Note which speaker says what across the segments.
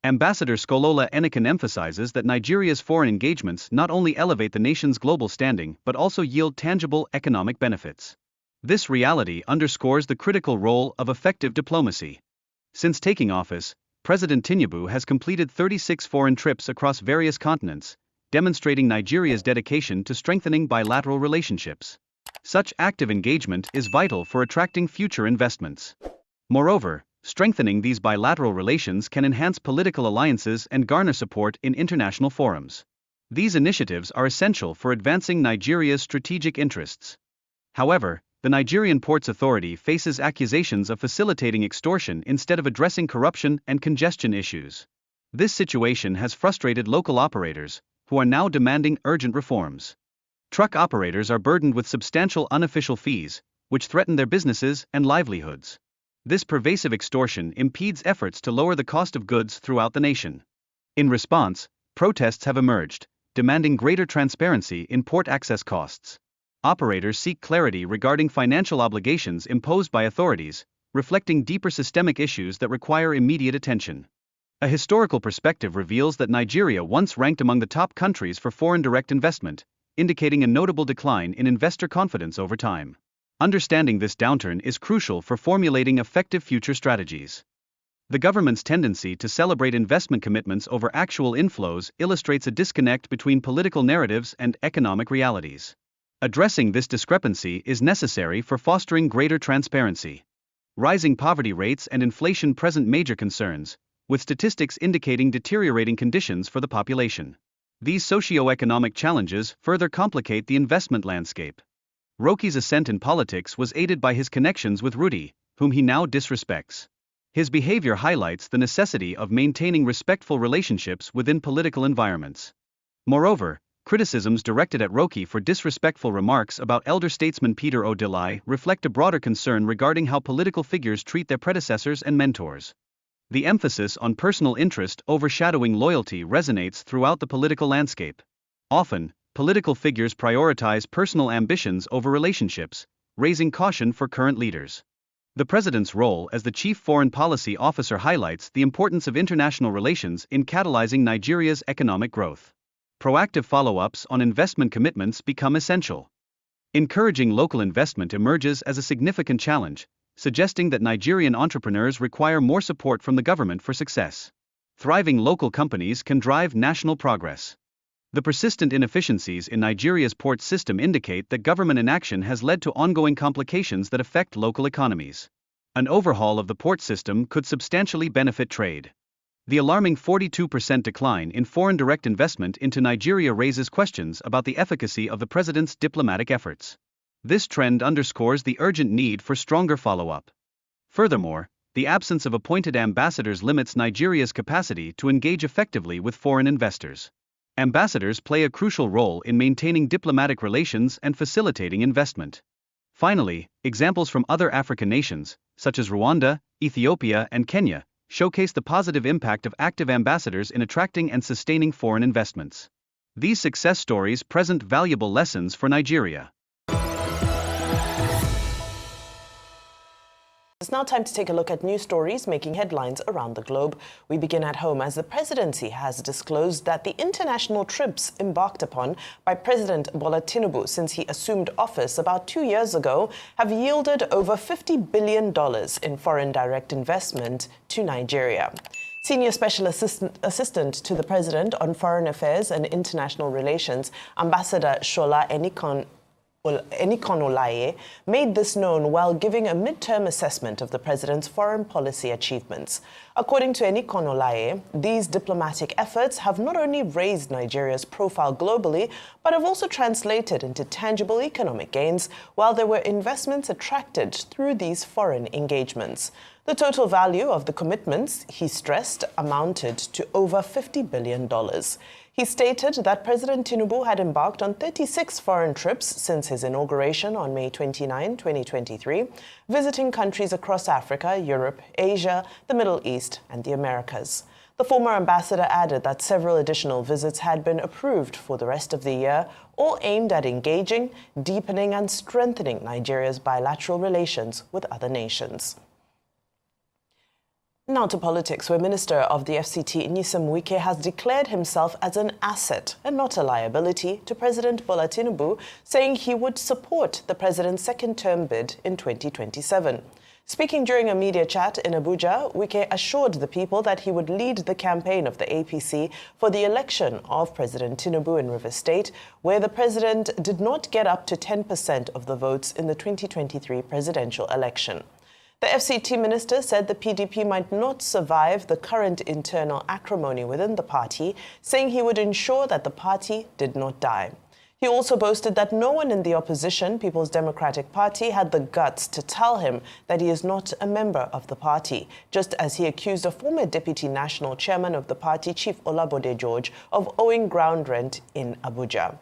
Speaker 1: Ambassador Skolola Enikan emphasizes that Nigeria's foreign engagements not only elevate the nation's global standing but also yield tangible economic benefits. This reality underscores the critical role of effective diplomacy. Since taking office, President Tinubu has completed 36 foreign trips across various continents, demonstrating Nigeria's dedication to strengthening bilateral relationships. Such active engagement is vital for attracting future investments. Moreover, strengthening these bilateral relations can enhance political alliances and garner support in international forums. These initiatives are essential for advancing Nigeria's strategic interests. However, the Nigerian Ports Authority faces accusations of facilitating extortion instead of addressing corruption and congestion issues. This situation has frustrated local operators, who are now demanding urgent reforms. Truck operators are burdened with substantial unofficial fees, which threaten their businesses and livelihoods. This pervasive extortion impedes efforts to lower the cost of goods throughout the nation. In response, protests have emerged, demanding greater transparency in port access costs. Operators seek clarity regarding financial obligations imposed by authorities, reflecting deeper systemic issues that require immediate attention. A historical perspective reveals that Nigeria once ranked among the top countries for foreign direct investment, indicating a notable decline in investor confidence over time. Understanding this downturn is crucial for formulating effective future strategies. The government's tendency to celebrate investment commitments over actual inflows illustrates a disconnect between political narratives and economic realities. Addressing this discrepancy is necessary for fostering greater transparency. Rising poverty rates and inflation present major concerns, with statistics indicating deteriorating conditions for the population. These socio-economic challenges further complicate the investment landscape. Roki's ascent in politics was aided by his connections with Rudy, whom he now disrespects. His behavior highlights the necessity of maintaining respectful relationships within political environments. Moreover, criticisms directed at Roki for disrespectful remarks about elder statesman Peter Odilai reflect a broader concern regarding how political figures treat their predecessors and mentors. The emphasis on personal interest overshadowing loyalty resonates throughout the political landscape. Often, political figures prioritize personal ambitions over relationships, raising caution for current leaders. The president's role as the chief foreign policy officer highlights the importance of international relations in catalyzing Nigeria's economic growth. Proactive follow-ups on investment commitments become essential. Encouraging local investment emerges as a significant challenge, suggesting that Nigerian entrepreneurs require more support from the government for success. Thriving local companies can drive national progress. The persistent inefficiencies in Nigeria's port system indicate that government inaction has led to ongoing complications that affect local economies. An overhaul of the port system could substantially benefit trade. The alarming 42% decline in foreign direct investment into Nigeria raises questions about the efficacy of the president's diplomatic efforts. This trend underscores the urgent need for stronger follow-up. Furthermore, the absence of appointed ambassadors limits Nigeria's capacity to engage effectively with foreign investors. Ambassadors play a crucial role in maintaining diplomatic relations and facilitating investment. Finally, examples from other African nations, such as Rwanda, Ethiopia, and Kenya, showcase the positive impact of active ambassadors in attracting and sustaining foreign investments. These success stories present valuable lessons for Nigeria.
Speaker 2: It's now time to take a look at news stories making headlines around the globe. We begin at home as the presidency has disclosed that the international trips embarked upon by President Bola Tinubu since he assumed office about 2 years ago have yielded over $50 billion in foreign direct investment to Nigeria. Senior Special Assistant to the President on Foreign Affairs and International Relations, Ambassador Shola Enikan made this known while giving a midterm assessment of the president's foreign policy achievements. According to Enikan, these diplomatic efforts have not only raised Nigeria's profile globally, but have also translated into tangible economic gains, while there were investments attracted through these foreign engagements. The total value of the commitments, he stressed, amounted to over $50 billion. He stated that President Tinubu had embarked on 36 foreign trips since his inauguration on May 29, 2023, visiting countries across Africa, Europe, Asia, the Middle East, and the Americas. The former ambassador added that several additional visits had been approved for the rest of the year, all aimed at engaging, deepening, and strengthening Nigeria's bilateral relations with other nations. Now to politics, where Minister of the FCT, Nyesom Wike, has declared himself as an asset and not a liability to President Bola Tinubu, saying he would support the president's second-term bid in 2027. Speaking during a media chat in Abuja, Wike assured the people that he would lead the campaign of the APC for the election of President Tinubu in Rivers State, where the president did not get up to 10% of the votes in the 2023 presidential election. The FCT minister said the PDP might not survive the current internal acrimony within the party, saying he would ensure that the party did not die. He also boasted that no one in the opposition, People's Democratic Party, had the guts to tell him that he is not a member of the party, just as he accused a former deputy national chairman of the party, Chief Olabode George, of owing ground rent in Abuja.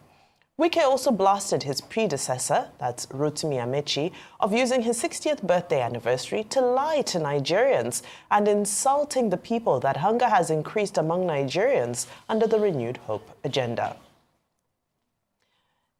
Speaker 2: Wike also blasted his predecessor, that's Rotimi Amechi, of using his 60th birthday anniversary to lie to Nigerians and insulting the people that hunger has increased among Nigerians under the Renewed Hope agenda.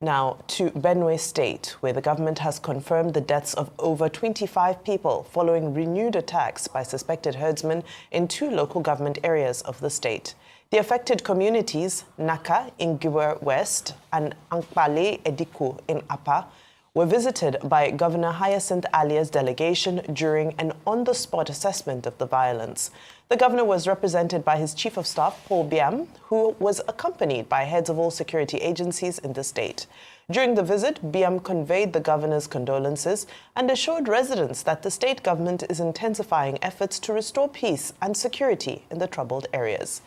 Speaker 2: Now to Benue State, where the government has confirmed the deaths of over 25 people following renewed attacks by suspected herdsmen in 2 local government areas of the state. The affected communities, Naka in Giwer West and Ankpale Ediku in Apa, were visited by Governor Hyacinth Alia's delegation during an on-the-spot assessment of the violence. The governor was represented by his chief of staff, Paul Biam, who was accompanied by heads of all security agencies in the state. During the visit, Biam conveyed the governor's condolences and assured residents that the state government is intensifying efforts to restore peace and security in the troubled areas.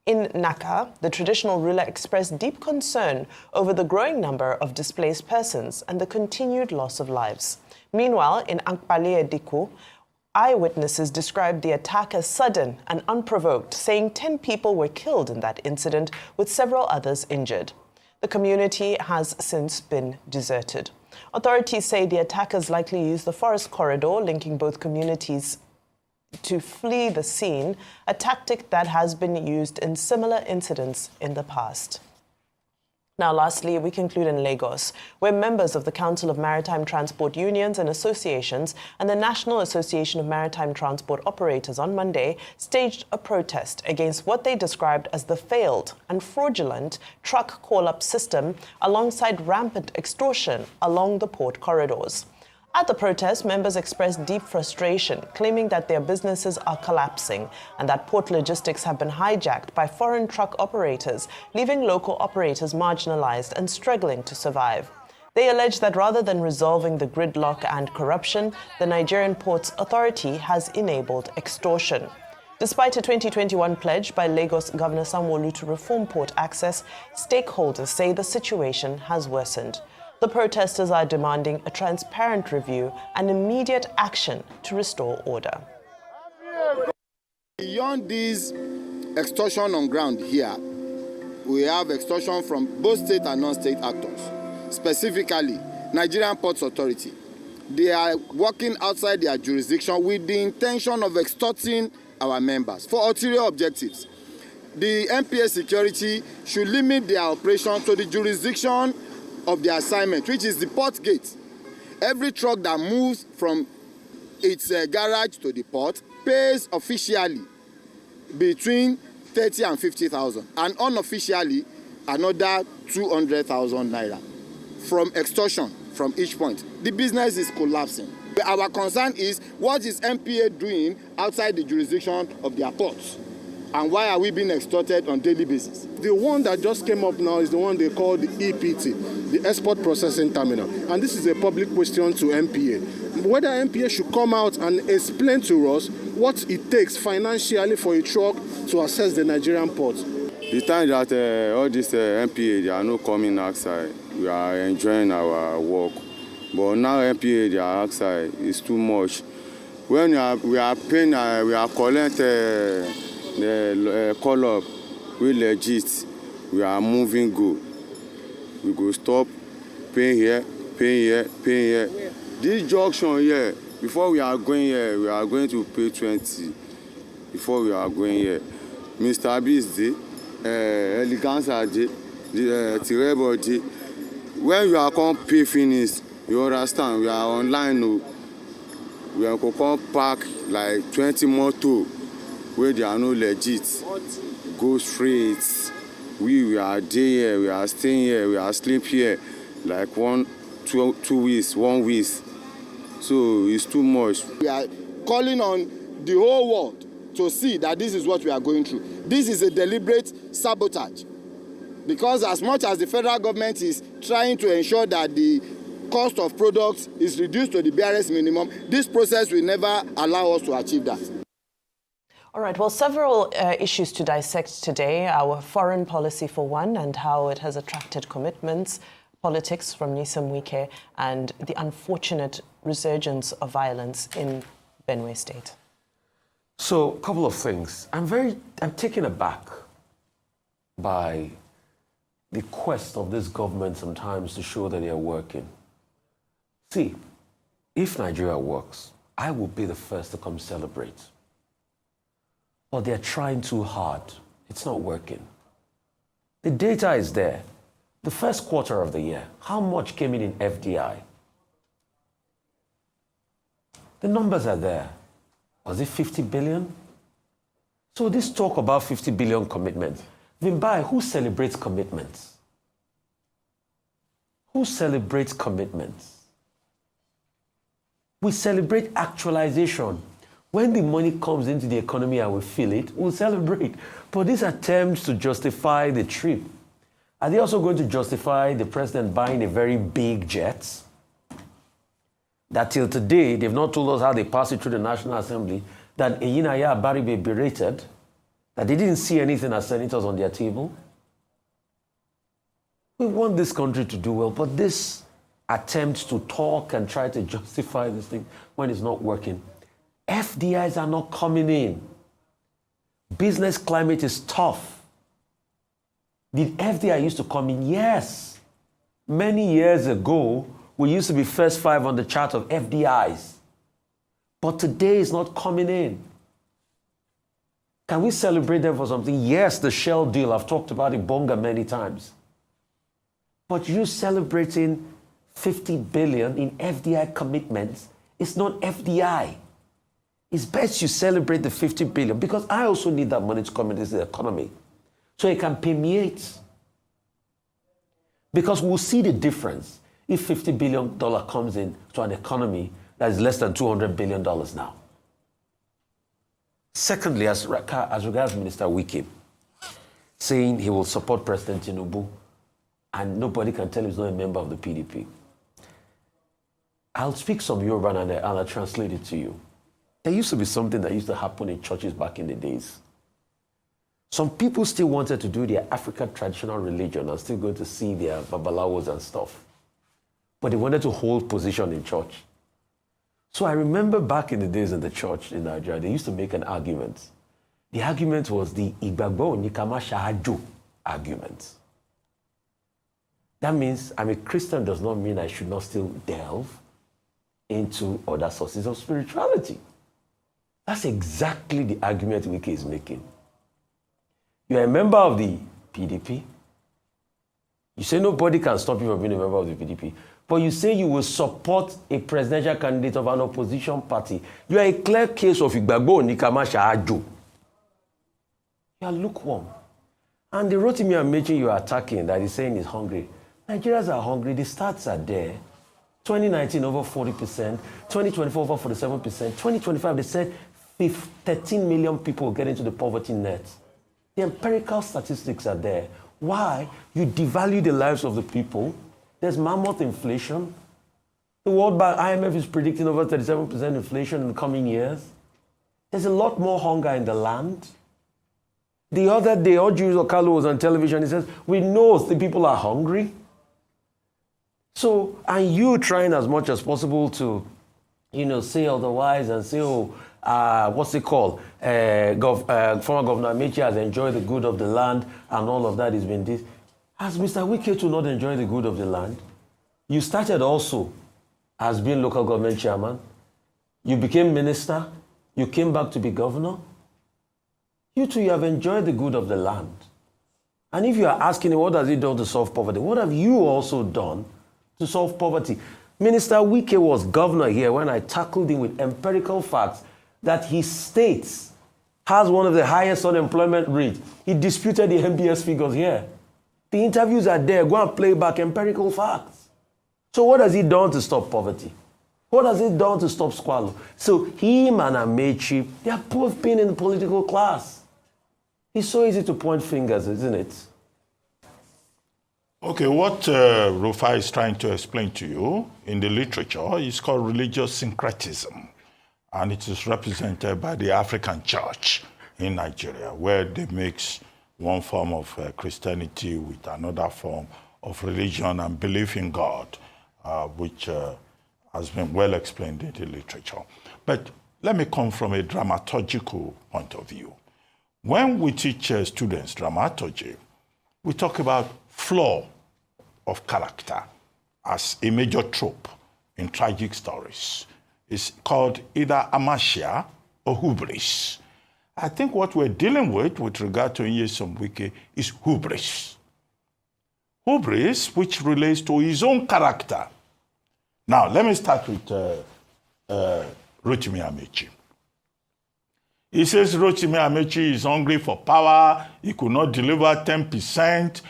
Speaker 2: In Naka, the traditional ruler expressed deep concern over the growing number of displaced persons and the continued loss of lives. Meanwhile, in Ankpale Ediku, eyewitnesses described the attack as sudden and unprovoked, saying 10 people were killed in that incident, with several others injured. The community has since been deserted. Authorities say the attackers likely used the forest corridor linking both communities to flee the scene, a tactic that has been used in similar incidents in the past. Now, lastly, we conclude in Lagos, where members of the Council of Maritime Transport Unions and Associations and the National Association of Maritime Transport Operators on Monday staged a protest against what they described as the failed and fraudulent truck call-up system alongside rampant extortion along the port corridors. At the protest, members expressed deep frustration, claiming that their businesses are collapsing and that port logistics have been hijacked by foreign truck operators, leaving local operators marginalized and struggling to survive. They allege that rather than resolving the gridlock and corruption, the Nigerian Ports Authority has enabled extortion. Despite a 2021 pledge by Lagos Governor Sanwo-Olu to reform port access, stakeholders say the situation has worsened. The protesters are demanding a transparent review and immediate action to restore order.
Speaker 3: Beyond this extortion on ground here, we have extortion from both state and non-state actors, specifically Nigerian Ports Authority. They are working outside their jurisdiction with the intention of extorting our members for ulterior objectives. The NPA security should limit their operation to the jurisdiction of the assignment, which is the port gate. Every truck that moves from its garage to the port pays officially between 30 and 50,000, and unofficially another 200,000 naira from extortion from each point. The business is collapsing. Our concern is, what is NPA doing outside the jurisdiction of their ports? And why are we being extorted on a daily basis?
Speaker 4: The one that just came up now is the one they call the EPT, the Export Processing Terminal. And this is a public question to NPA. Whether NPA should come out and explain to us what it takes financially for a truck to access the Nigerian ports.
Speaker 5: The time that all this NPA, they are not coming outside, we are enjoying our work. But now NPA, they are outside, it's too much. When we are paying, we are collecting the call-up, we legit, we are moving good. We go stop, pay here, pay here, pay here. This junction here, before we are going here, we are going to pay 20. Before we are going here, Mr. B is there, Elegance are there, Tirebo there. When you are come pay finish, you understand, we are online, we are going to park like 20 motor. where they are no legit, go straight. We are there here, we are staying here, we are sleep here, like 2 weeks, 1 week. So it's too much.
Speaker 3: We are calling on the whole world to see that this is what we are going through. This is a deliberate sabotage. Because as much as the federal government is trying to ensure that the cost of products is reduced to the barest minimum, this process will never allow us to achieve that.
Speaker 2: All right, well, several issues to dissect today. Our foreign policy, for one, and how it has attracted commitments, politics from Nyesom Wike, and the unfortunate resurgence of violence in Benue State.
Speaker 6: So, a couple of things. I'm taken aback by the quest of this government sometimes to show that they are working. See, if Nigeria works, I will be the first to come celebrate. But they're trying too hard. It's not working. The data is there. The first quarter of the year, how much came in FDI? The numbers are there. Was it 50 billion? So this talk about 50 billion commitment, Vimbai, who celebrates commitments? Who celebrates commitments? We celebrate actualization. When the money comes into the economy and we feel it, we'll celebrate. But these attempts to justify the trip, are they also going to justify the president buying a very big jet? That till today, they've not told us how they passed it through the National Assembly, that Eyinaya Abaribe berated, that they didn't see anything as senators on their table. We want this country to do well, but this attempt to talk and try to justify this thing when it's not working, FDIs are not coming in. Business climate is tough. Did FDI used to come in? Yes. Many years ago, we used to be first 5 on the chart of FDIs. But today it's not coming in. Can we celebrate them for something? Yes, the Shell deal. I've talked about it, Bonga, many times. But you celebrating 50 billion in FDI commitments, it's not FDI. It's best you celebrate the 50 billion because I also need that money to come into the economy so it can permeate. Because we'll see the difference if $50 billion comes in to an economy that is less than $200 billion now. Secondly, as regards Minister Wike, saying he will support President Tinubu and nobody can tell he's not a member of the PDP. I'll speak some Yoruba and I'll translate it to you. There used to be something that used to happen in churches back in the days. Some people still wanted to do their African traditional religion and still going to see their babalawos and stuff. But they wanted to hold position in church. So I remember back in the days in the church in Nigeria, they used to make an argument. The argument was the Igbagbo Nikama Shahaju argument. That means I'm a Christian does not mean I should not still delve into other sources of spirituality. That's exactly the argument Wike is making. You're a member of the PDP. You say nobody can stop you from being a member of the PDP. But you say you will support a presidential candidate of an opposition party. You are a clear case of Igbagbo Nikama Shahaju. You are lukewarm. And the Rotimi Amechi you are attacking that is saying is hungry. Nigerians are hungry. The stats are there. 2019 over 40%, 2024 over 47%, 2025 they said 13 million people will get into the poverty net. The empirical statistics are there. Why? You devalue the lives of the people. There's mammoth inflation. The World Bank, IMF is predicting over 37% inflation in the coming years. There's a lot more hunger in the land. The other day, Oju Okalo was on television. He says, we know the people are hungry. So, and you trying as much as possible to, say otherwise and say, what's it called? Former Governor Amechi has enjoyed the good of the land and all of that has been this. Has Mr. Wike to not enjoy the good of the land? You started also as being local government chairman. You became minister. You came back to be governor. You too, you have enjoyed the good of the land. And if you are asking, what has he done to solve poverty? What have you also done to solve poverty? Minister Wike was governor here when I tackled him with empirical facts that he states has one of the highest unemployment rates. He disputed the MBS figures here. The interviews are there. Go and play back empirical facts. So what has he done to stop poverty? What has he done to stop squalor? So him and Amechi, they are both been in the political class. It's so easy to point fingers, isn't it?
Speaker 7: Okay, what Rufai is trying to explain to you in the literature is called religious syncretism. And it is represented by the African church in Nigeria, where they mix one form of Christianity with another form of religion and belief in God, which has been well explained in the literature. But let me come from a dramaturgical point of view. When we teach students dramaturgy, we talk about flaw of character as a major trope in tragic stories. It's called either amasia or hubris. I think what we're dealing with regard to Nyesom Wike is hubris. Hubris, which relates to his own character. Now, let me start with Rotimi Amechi. He says Rotimi Amechi is hungry for power. He could not deliver 10%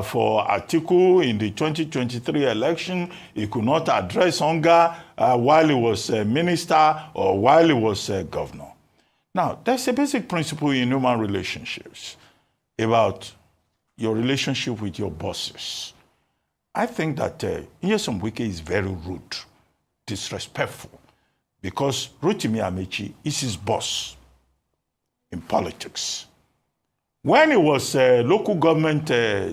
Speaker 7: for Atiku in the 2023 election. He could not address hunger while he was a minister or while he was a governor. Now, there's a basic principle in human relationships about your relationship with your bosses. I think that Nyesom Wike is very rude, disrespectful, because Rotimi Amechi is his boss in politics. When he was local government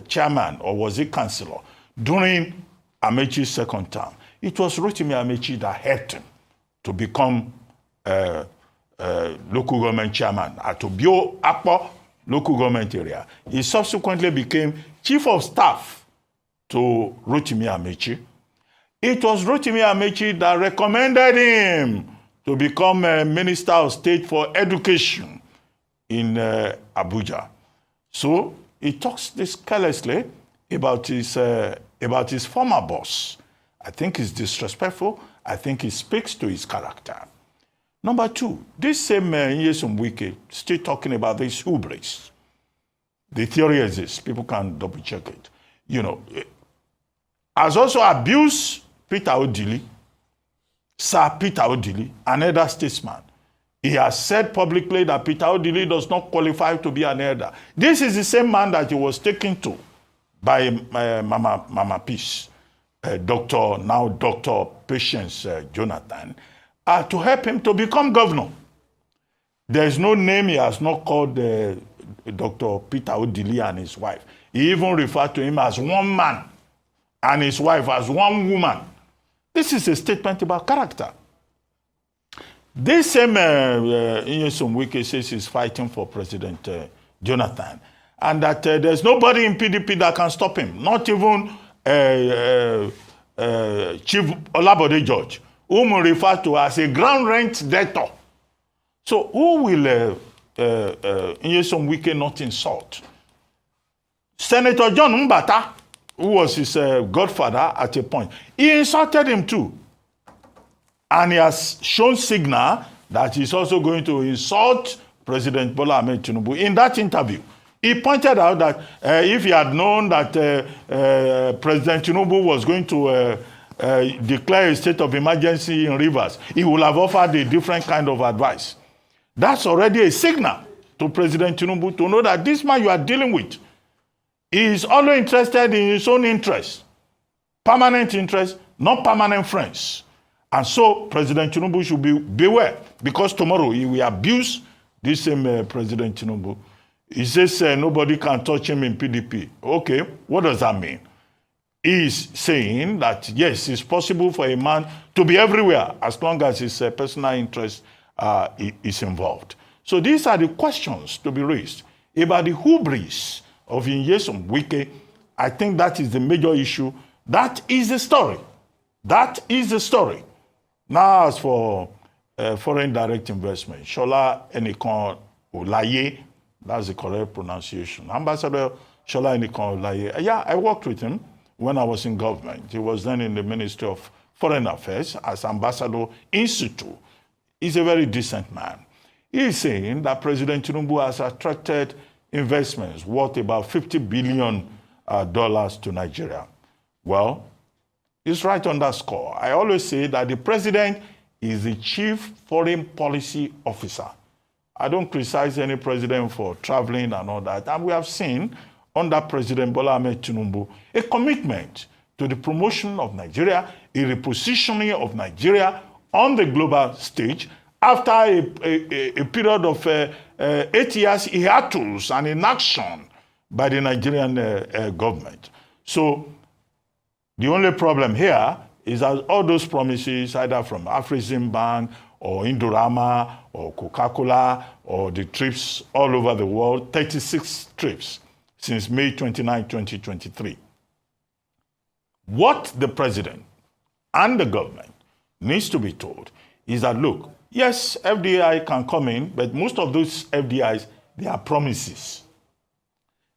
Speaker 7: chairman, or was he councillor, during Amechi's second term, it was Rotimi Amechi that helped him to become local government chairman at Obio Akpo local government area. He subsequently became chief of staff to Rotimi Amechi. It was Rotimi Amechi that recommended him to become Minister of State for Education in Abuja. So he talks this carelessly about his former boss. I think it's disrespectful. I think he speaks to his character. Number two, this same Nyesom Wike still talking about this hubris. The theory is this, people can double check it. You know, has also abused Peter Odili, Sir Peter Odili, another statesman. He has said publicly that Peter Odili does not qualify to be an elder. This is the same man that he was taken to by Mama Peace, Dr. Patience Jonathan, to help him to become governor. There is no name he has not called Dr. Peter Odili and his wife. He even referred to him as one man and his wife as one woman. This is a statement about character. This same Nyesom Wike says he's fighting for President Jonathan, and that there's nobody in PDP that can stop him, not even Chief Olabode George, whom we refer to as a ground rent debtor. So who will Nyesom Wike not insult? Senator John Mbata, who was his godfather at a point, he insulted him too. And he has shown signal that he's also going to insult President Bola Tinubu. In that interview, he pointed out that if he had known that President Tinubu was going to declare a state of emergency in Rivers, he would have offered a different kind of advice. That's already a signal to President Tinubu to know that this man you are dealing with is only interested in his own interests, permanent interests, not permanent friends. And so President Tinubu should beware, because tomorrow he will abuse this same President Tinubu. He says nobody can touch him in PDP. Okay, what does that mean? He's saying that, yes, it's possible for a man to be everywhere as long as his personal interest is involved. So these are the questions to be raised about the hubris of Nyesom Wike. I think that is the major issue. That is the story. That is the story. Now, as for foreign direct investment, Shola Enikan Olaye, that's the correct pronunciation. Ambassador Shola Enikan Olaye. Yeah, I worked with him when I was in government. He was then in the Ministry of Foreign Affairs as Ambassador in situ. He's a very decent man. He is saying that President Tinubu has attracted investments worth about $50 billion to Nigeria. Well, it's right on that score. I always say that the president is the chief foreign policy officer. I don't criticize any president for traveling and all that. And we have seen under President Bola Tinubu a commitment to the promotion of Nigeria, a repositioning of Nigeria on the global stage after a period of 8 years hiatus and inaction by the Nigerian government. So the only problem here is that all those promises, either from Afrexim Bank or Indorama or Coca-Cola or the trips all over the world, 36 trips since May 29, 2023. What the president and the government needs to be told is that, look, yes, FDI can come in, but most of those FDIs, they are promises.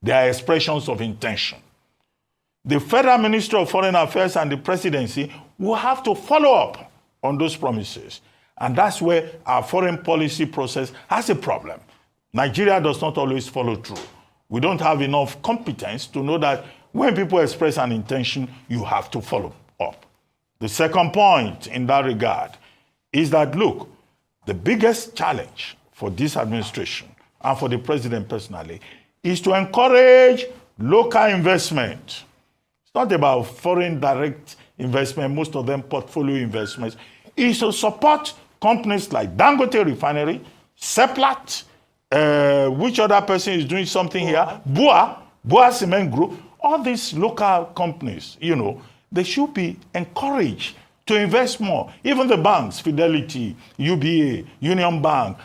Speaker 7: They are expressions of intention. The Federal Ministry of Foreign Affairs and the presidency will have to follow up on those promises. And that's where our foreign policy process has a problem. Nigeria does not always follow through. We don't have enough competence to know that when people express an intention, you have to follow up. The second point in that regard is that, look, the biggest challenge for this administration and for the president personally is to encourage local investment. It's not about foreign direct investment, most of them portfolio investments. It's to support companies like Dangote Refinery, Seplat, which other person is doing something here, Boa Cement Group, all these local companies, they should be encouraged to invest more. Even the banks, Fidelity, UBA, Union Bank,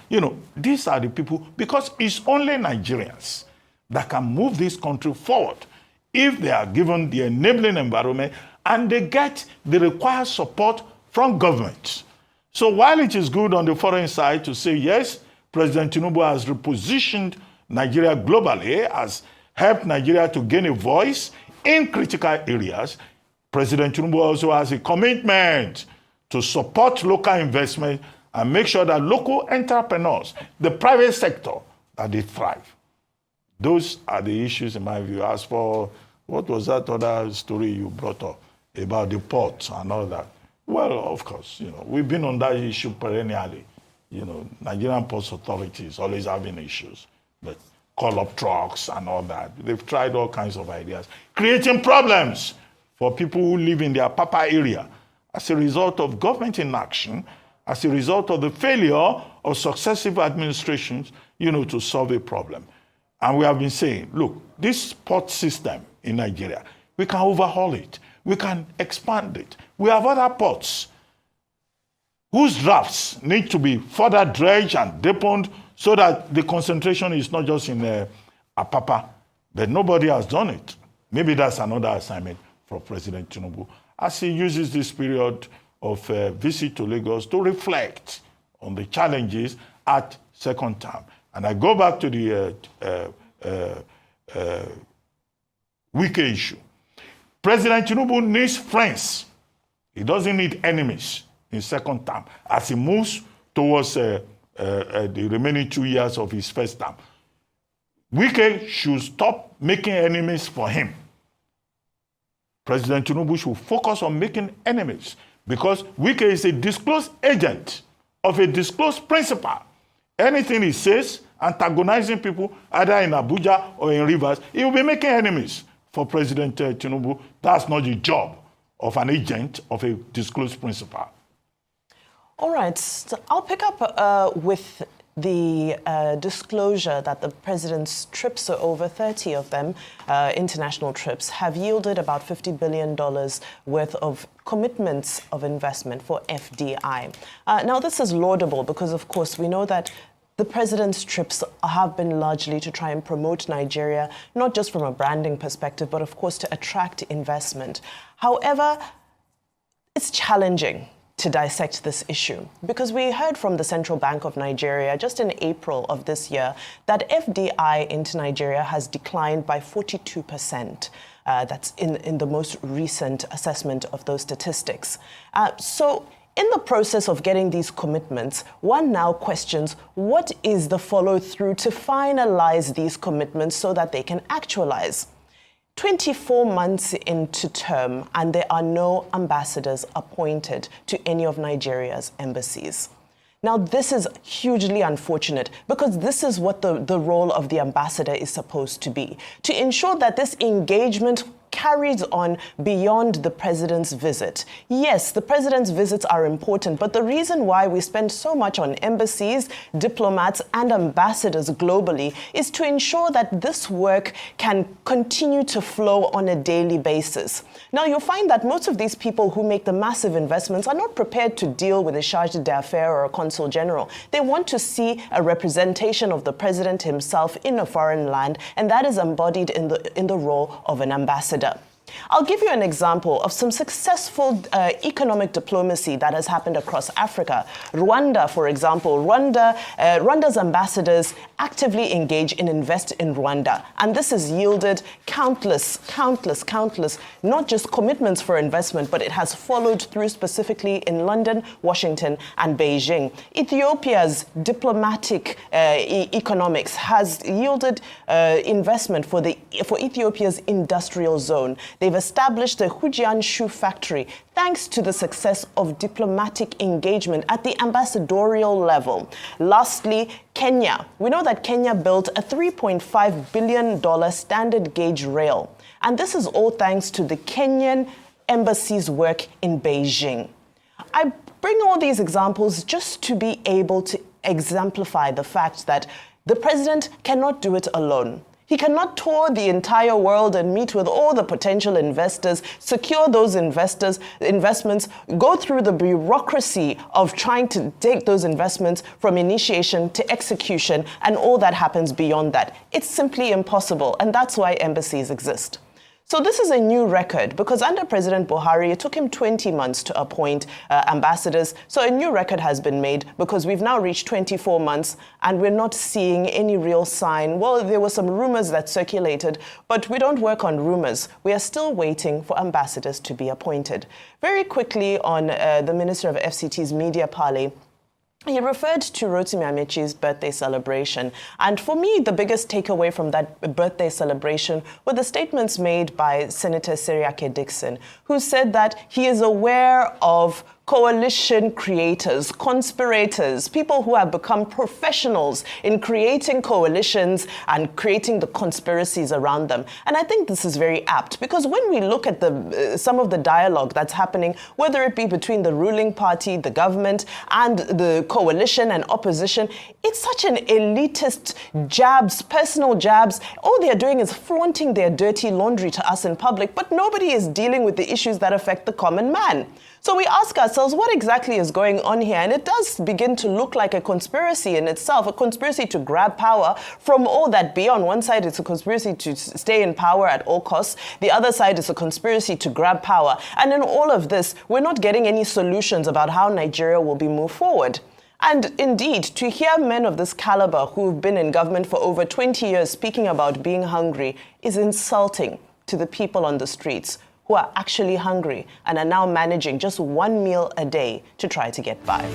Speaker 7: these are the people, because it's only Nigerians that can move this country forward if they are given the enabling environment and they get the required support from government. So while it is good on the foreign side to say, yes, President Tinubu has repositioned Nigeria globally, has helped Nigeria to gain a voice in critical areas, President Tinubu also has a commitment to support local investment and make sure that local entrepreneurs, the private sector, that they thrive. Those are the issues in my view. As for what was that other story you brought up about the ports and all that? Well, of course, we've been on that issue perennially. Nigerian Ports Authority is always having issues, but call-up trucks and all that. They've tried all kinds of ideas, creating problems for people who live in their Papa area as a result of government inaction, as a result of the failure of successive administrations, to solve a problem. And we have been saying, look, this port system in Nigeria, we can overhaul it. We can expand it. We have other ports whose drafts need to be further dredged and deepened so that the concentration is not just in Apapa, but nobody has done it. Maybe that's another assignment for President Tinubu, as he uses this period of visit to Lagos to reflect on the challenges at second term. And I go back to the Wike issue. President Tinubu needs friends. He doesn't need enemies in second term as he moves towards the remaining 2 years of his first term. Wike should stop making enemies for him. President Tinubu should focus on making enemies because Wike is a disclosed agent of a disclosed principal. Anything he says, antagonizing people either in Abuja or in Rivers, he will be making enemies for President Tinubu. That's not the job of an agent of a disclosed principal.
Speaker 2: All right, so I'll pick up with the disclosure that the president's trips, so over 30 of them, international trips, have yielded about $50 billion worth of commitments of investment for FDI. Now, this is laudable because, of course, we know that the president's trips have been largely to try and promote Nigeria, not just from a branding perspective, but, of course, to attract investment. However, it's challenging to dissect this issue because we heard from the Central Bank of Nigeria just in April of this year that FDI into Nigeria has declined by 42%. That's in the most recent assessment of those statistics. So In the process of getting these commitments, one now questions what is the follow-through to finalize these commitments so that they can actualize. 24 months into term, and there are no ambassadors appointed to any of Nigeria's embassies. Now, this is hugely unfortunate because this is what the role of the ambassador is supposed to be, to ensure that this engagement carries on beyond the president's visit. Yes, the president's visits are important, but the reason why we spend so much on embassies, diplomats, and ambassadors globally is to ensure that this work can continue to flow on a daily basis. Now, you'll find that most of these people who make the massive investments are not prepared to deal with a charge d'affaires or a consul general. They want to see a representation of the president himself in a foreign land, and that is embodied in the role of an ambassador. I'll give you an example of some successful economic diplomacy that has happened across Africa. Rwanda, for example, Rwanda's ambassadors actively engage and invest in Rwanda. And this has yielded countless, not just commitments for investment, but it has followed through specifically in London, Washington, and Beijing. Ethiopia's diplomatic economics has yielded investment for Ethiopia's industrial zone. They've established the Hujian shoe factory thanks to the success of diplomatic engagement at the ambassadorial level. Lastly, Kenya. We know that Kenya built a $3.5 billion standard gauge rail. And this is all thanks to the Kenyan embassy's work in Beijing. I bring all these examples just to be able to exemplify the fact that the president cannot do it alone. He cannot tour the entire world and meet with all the potential investors, secure those investments, go through the bureaucracy of trying to take those investments from initiation to execution and all that happens beyond that. It's simply impossible, and that's why embassies exist. So this is a new record because under President Buhari, it took him 20 months to appoint ambassadors. So a new record has been made because we've now reached 24 months and we're not seeing any real sign. Well, there were some rumors that circulated, but we don't work on rumors. We are still waiting for ambassadors to be appointed. Very quickly on the Minister of FCT's media parley, he referred to Rotimi Amechi's birthday celebration. And for me, the biggest takeaway from that birthday celebration were the statements made by Senator Seriake Dixon, who said that he is aware of coalition creators, conspirators, people who have become professionals in creating coalitions and creating the conspiracies around them. And I think this is very apt because when we look at some of the dialogue that's happening, whether it be between the ruling party, the government, and the coalition and opposition, it's such an elitist jabs, personal jabs. All they're doing is flaunting their dirty laundry to us in public, but nobody is dealing with the issues that affect the common man. So we ask ourselves, what exactly is going on here? And it does begin to look like a conspiracy in itself, a conspiracy to grab power from all that be. On one side, it's a conspiracy to stay in power at all costs. The other side is a conspiracy to grab power. And in all of this, we're not getting any solutions about how Nigeria will be moved forward. And indeed, to hear men of this caliber who've been in government for over 20 years speaking about being hungry is insulting to the people on the streets who are actually hungry and are now managing just one meal a day to try to get by.